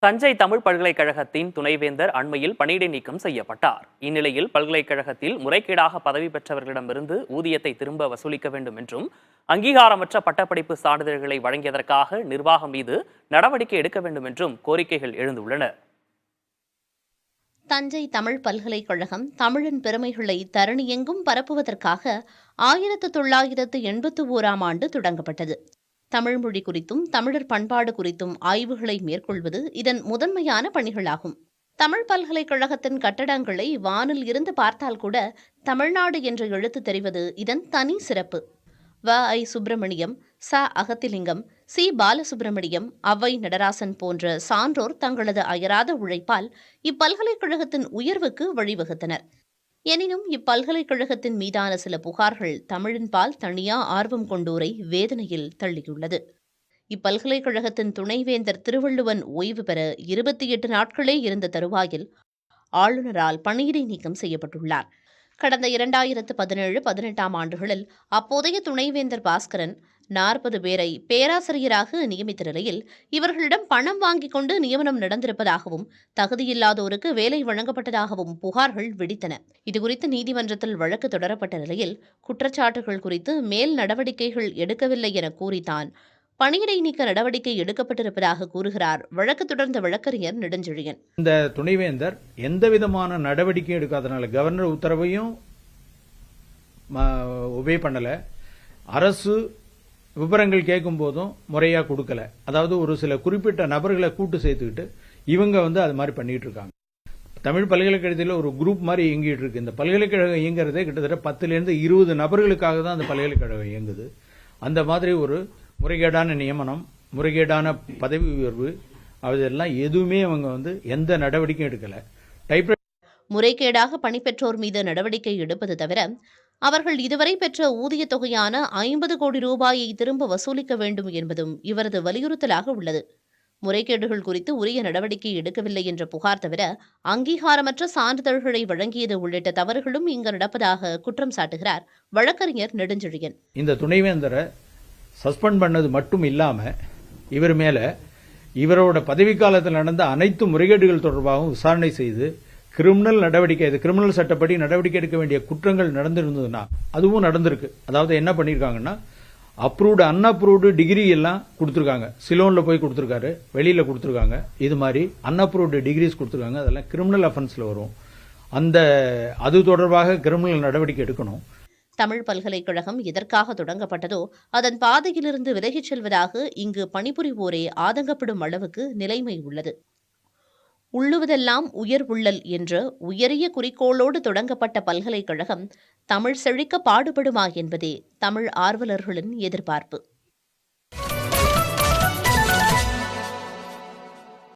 தஞ்சை தமிழ் பல்கலைக்கழகத்தின் துணைவேந்தர் அண்மையில் பணியிடை நீக்கம் செய்யப்பட்டார். இந்நிலையில் பல்கலைக்கழகத்தில் முறைகேடாக பதவி பெற்றவர்களிடமிருந்து ஊதியத்தை திரும்ப வசூலிக்க வேண்டும் என்றும் அங்கீகாரமற்ற பட்டப்படிப்பு சான்றிதழ்களை வழங்கியதற்காக நிர்வாகம் மீது நடவடிக்கை எடுக்க வேண்டும் என்றும் கோரிக்கைகள் எழுந்துள்ளன. தஞ்சை தமிழ் பல்கலைக்கழகம் தமிழின் பெருமைகளை தரணியெங்கும் பரப்புவதற்காக 1981ஆம் ஆண்டு தொடங்கப்பட்டது. தமிழ் மொழி குறித்தும் தமிழர் பண்பாடு குறித்தும் ஆய்வுகளை மேற்கொள்வது இதன் முதன்மையான பணிகளாகும். தமிழ் பல்கலைக்கழகத்தின் கட்டடங்களை வானில் இருந்து பார்த்தால் கூட தமிழ்நாடு என்ற எழுத்து தெரிவது இதன் தனி சிறப்பு. வ.ஐ. சுப்பிரமணியம், ச. அகத்திலிங்கம், சி. பாலசுப்பிரமணியம், அவ்வை நடராசன் போன்ற சான்றோர் தங்களது அயராத உழைப்பால் இப்பல்கலைக்கழகத்தின் உயர்வுக்கு வழிவகுத்தனர். எனினும் இப்பல்கலைக்கழகத்தின் மீதான சில புகார்கள் தமிழின்பால் தனியா ஆர்வம் கொண்டோரை வேதனையில் தள்ளியுள்ளது. இப்பல்கலைக்கழகத்தின் துணைவேந்தர் திருவள்ளுவன் ஓய்வு பெற 28 நாட்களே இருந்த தருவாயில் ஆளுநரால் பணியிடை நீக்கம் செய்யப்பட்டுள்ளார். கடந்த 2017-18ஆம் ஆண்டுகளில் அப்போதைய துணைவேந்தர் பாஸ்கரன் 40 பேரை பேராசிரியராக நியமித்த நிலையில் இவர்களிடம் பணம் வாங்கிக் கொண்டு நியமனம் நடந்திருப்பதாகவும் தகுதியில்லாதோருக்கு வேலை வழங்கப்பட்டதாகவும் புகார்கள் வெடித்தன. இதுகுறித்து நீதிமன்றத்தில் வழக்கு தொடரப்பட்ட நிலையில் குற்றச்சாட்டுகள் குறித்து மேல் நடவடிக்கைகள் எடுக்கவில்லை என கூறித்தான் பணியிடை நீக்க நடவடிக்கை எடுக்கப்பட்டிருப்பதாக கூறுகிறார் வழக்கு தொடர்ந்த வழக்கறிஞர் நெடுஞ்செழியன். இந்த துணைவேந்தர் எந்த விதமான நடவடிக்கை எடுக்காதனால கவர்னர் உத்தரவையும் ஒபே பண்ணல, அரசு விவரங்கள் கேட்கும் போதும் முறையா கொடுக்கல. அதாவது ஒரு சில குறிப்பிட்ட நபர்களை கூட்டு சேர்த்துக்கிட்டு இவங்க அது மாதிரி பண்ணிட்டு இருக்காங்க. தமிழ் பல்கலைக்கழகத்தில் ஒரு குரூப் மாதிரி இயங்கிட்டு இருக்கு. இந்த பல்கலைக்கழகம் இயங்குறதே கிட்டத்தட்ட 10 to 20 நபர்களுக்காக தான் அந்த பல்கலைக்கழகம் இயங்குது. அந்த மாதிரி ஒரு முறைகேடான நியமனம், முறைகேடான பதவி உயர்வு, அதெல்லாம் எதுவுமே அவங்க எந்த நடவடிக்கையும் எடுக்கல. முறைகேடாக பணிபெற்றோர் மீது நடவடிக்கை எடுப்பது தவிர அவர்கள் இதுவரை பெற்ற ஊதிய தொகையான 50 கோடி ரூபாயை திரும்ப வசூலிக்க வேண்டும் என்பதும் இவரது வலியுறுத்தலாக உள்ளது. முறைகேடுகள் குறித்து உரிய நடவடிக்கை எடுக்கவில்லை என்ற புகார் தவிர அங்கீகாரமற்ற சான்றிதழ்களை வழங்கியது உள்ளிட்ட தவறுகளும் இங்கு நடப்பதாக குற்றம் சாட்டுகிறார் வழக்கறிஞர் நெடுஞ்செழியன். இந்த துணைவேந்தரை சஸ்பெண்ட் பண்ணது மட்டும் இல்லாம இவர் மேல இவரோட பதவிக்காலத்தில் நடந்த அனைத்து முறைகேடுகள் தொடர்பாகவும் விசாரணை செய்து கிரிமினல் நடவடிக்கை, கிரிமினல் சட்டப்படி நடவடிக்கை எடுக்க வேண்டிய குற்றங்கள் நடந்திருந்ததுன்னா அதுவும் நடந்திருக்கு. அதாவது என்ன பண்ணிருக்காங்கன்னா, அப்ரூவ்டு அன்அப்ரூவ்டு டிகிரி எல்லாம் கொடுத்துருக்காங்க. சிலோன்ல போய் கொடுத்துருக்காரு, வெளியில கொடுத்துருக்காங்க. இது மாதிரி அன்அப்ரூவ்டு டிகிரிஸ் கொடுத்துருக்காங்க. அதெல்லாம் கிரிமினல் அஃபென்ஸ்ல வரும். அது தொடர்பாக கிரிமினல் நடவடிக்கை எடுக்கணும். தமிழ் பல்கலைக்கழகம் எதற்காக தொடங்கப்பட்டதோ அதன் பாதையிலிருந்து விலகிச் செல்வதாக இங்கு பணிபுரிவோரே ஆதங்கப்படும் அளவுக்கு நிலைமை உள்ளது. உள்ளுவதெல்லாம் உயர் உள்ளல் என்ற உயரிய குறிக்கோளோடு தொடங்கப்பட்ட பல்கலைக்கழகம் தமிழ் செழிக்க பாடுபடுமா என்பதே தமிழ் ஆர்வலர்களின் எதிர்பார்ப்பு.